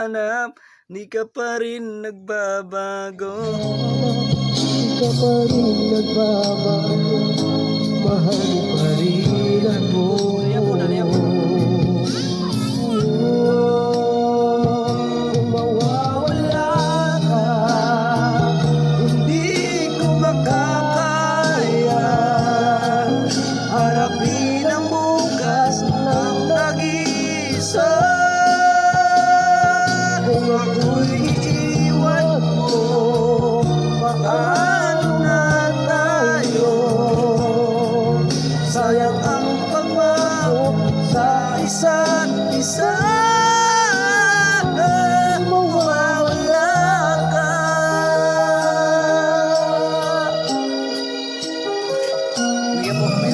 hinahanap, di ka pa rin nagbabago. Di ka pa rin nagbabago, mahal pa rin ako. Kung mawawala ka, hindi ko makakaya harapin ang bukas ng nag-iisa. Kung ako'y iiwan mo, paano na tayo? Sayang ang pagmamahal sa isa't isa. Mawawala ka. Bigyan po kami.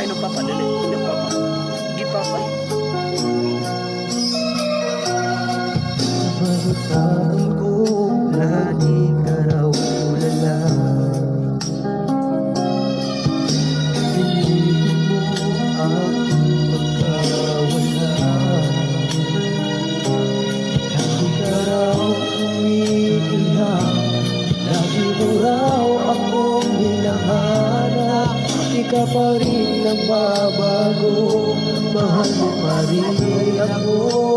Inom papa, dali. Inom papa. Give papa. Balitaan ko na di ka raw tulala. Pilitin mo aking pagkawala. Lagi ka raw umiiyak, lagi mo raw akong hinahanap. Di ka pa rin nagbabago, mahal mo pa rin ako.